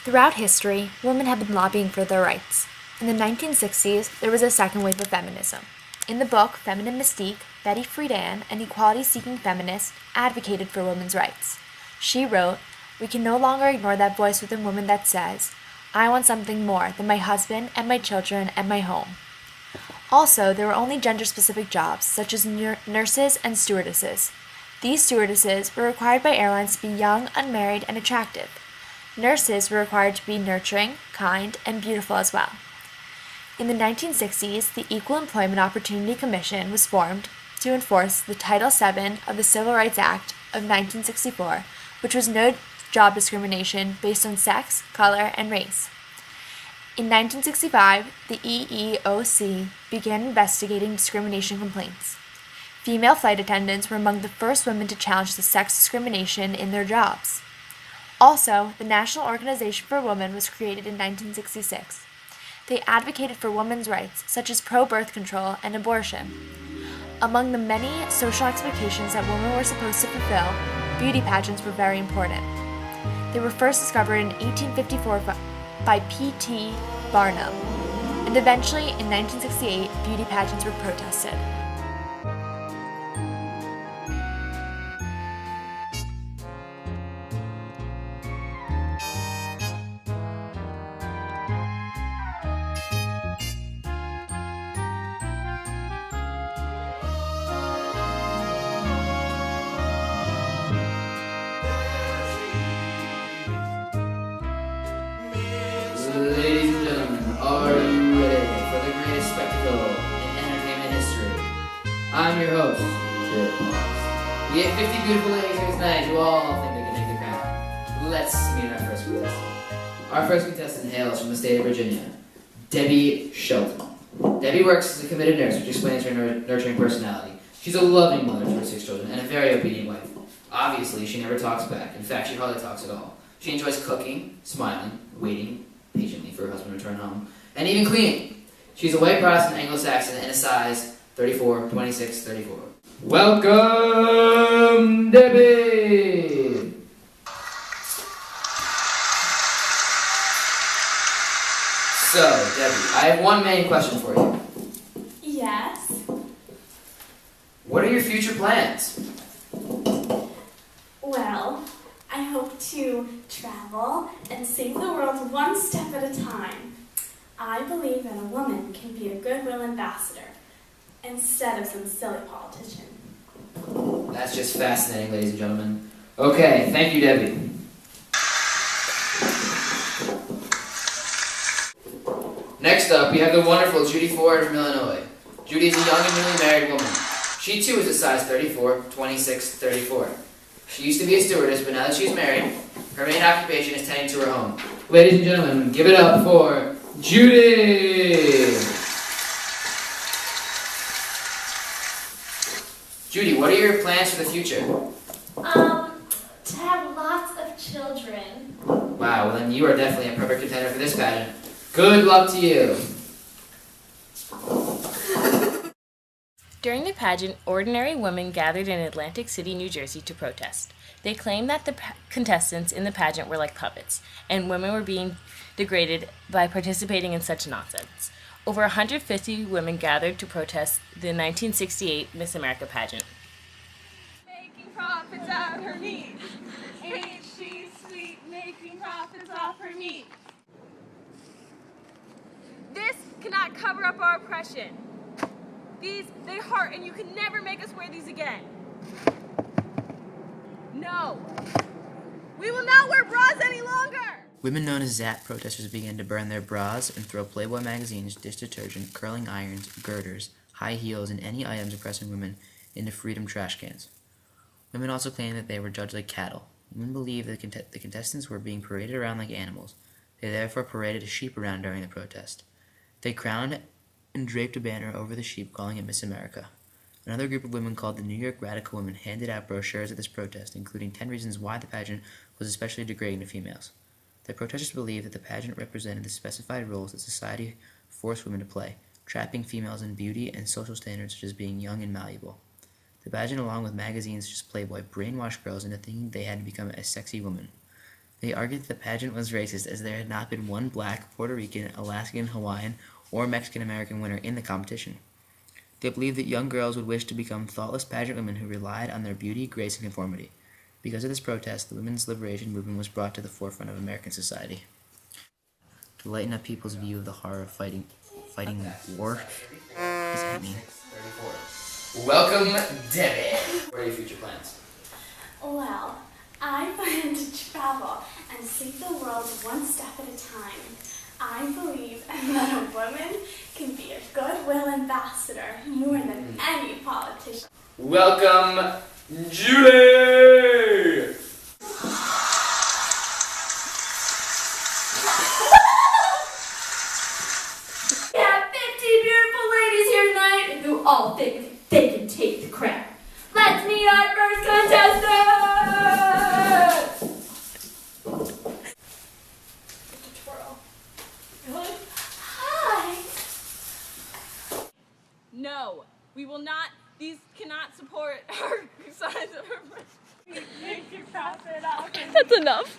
Throughout history, women have been lobbying for their rights. In the 1960s, there was a second wave of feminism. In the book Feminine Mystique, Betty Friedan, an equality-seeking feminist, advocated for women's rights. She wrote, "We can no longer ignore that voice within women that says, 'I want something more than my husband and my children and my home.'" Also, there were only gender-specific jobs, such as nurses and stewardesses. These stewardesses were required by airlines to be young, unmarried, and attractive. Nurses were required to be nurturing, kind, and beautiful as well. In the 1960s, the Equal Employment Opportunity Commission was formed to enforce the Title VII of the Civil Rights Act of 1964, which was no job discrimination based on sex, color, and race. In 1965, the EEOC began investigating discrimination complaints. Female flight attendants were among the first women to challenge the sex discrimination in their jobs. Also, the National Organization for Women was created in 1966. They advocated for women's rights, such as pro-birth control and abortion. Among the many social expectations that women were supposed to fulfill, beauty pageants were very important. They were first discovered in 1854 by P.T. Barnum, and eventually, in 1968, beauty pageants were protested. Ladies and gentlemen, are you ready for the greatest spectacle in entertainment history? I'm your host, Derek Fox. We have 50 beautiful ladies here tonight who all think they can make the crown. Let's meet our first contestant. Our first contestant hails from the state of Virginia, Debbie Shelton. Debbie works as a committed nurse, which explains her nurturing personality. She's a loving mother to her 6 children and a very obedient wife. Obviously, she never talks back. In fact, she hardly talks at all. She enjoys cooking, smiling, waiting patiently for her husband to return home, and even cleaning. She's a white Protestant Anglo-Saxon and a size 34, 26, 34. Welcome, Debbie! So, Debbie, I have one main question for you. Yes? What are your future plans? Well, I hope to travel and save the world one step at a time. I believe that a woman can be a goodwill ambassador instead of some silly politician. That's just fascinating, ladies and gentlemen. Okay, thank you, Debbie. Next up, we have the wonderful Judy Ford from Illinois. Judy is a young and newly married woman. She too is a size 34, 26, 34. She used to be a stewardess, but now that she's married, her main occupation is tending to her home. Ladies and gentlemen, give it up for Judy! Judy, what are your plans for the future? To have lots of children. Wow, well then you are definitely a perfect contender for this pageant. Good luck to you! During the pageant, ordinary women gathered in Atlantic City, New Jersey to protest. They claimed that the contestants in the pageant were like puppets, and women were being degraded by participating in such nonsense. Over 150 women gathered to protest the 1968 Miss America pageant. Making profits out her meat. Ain't she sweet, making profits off her meat. This cannot cover up our oppression. These, they hurt, and you can never make us wear these again. No. We will not wear bras any longer! Women known as ZAP protesters began to burn their bras and throw Playboy magazines, dish detergent, curling irons, girders, high heels, and any items oppressing women into freedom trash cans. Women also claimed that they were judged like cattle. Women believed that the contestants were being paraded around like animals. They therefore paraded a sheep around during the protest. They crowned and draped a banner over the sheep, calling it Miss America. Another group of women called the New York Radical Women handed out brochures at this protest, including 10 reasons why the pageant was especially degrading to females. The protesters believed that the pageant represented the specified roles that society forced women to play, trapping females in beauty and social standards such as being young and malleable. The pageant, along with magazines such as Playboy, brainwashed girls into thinking they had to become a sexy woman. They argued that the pageant was racist as there had not been one black, Puerto Rican, Alaskan, Hawaiian, or Mexican American winner in the competition. They believed that young girls would wish to become thoughtless pageant women who relied on their beauty, grace, and conformity. Because of this protest, the women's liberation movement was brought to the forefront of American society. To lighten up people's view of the horror of fighting war. What does that mean? 34. Welcome, Debbie. What are your future plans? Well, I plan to travel and save the world one step at a time. I believe that a woman can be a goodwill ambassador more than any politician. Welcome, Julie! We have 50 beautiful ladies here tonight who all think they can take the crown. Let's meet our first contestant! Hi! No, we will not. These cannot support our size of our. Make your profit off. That's enough.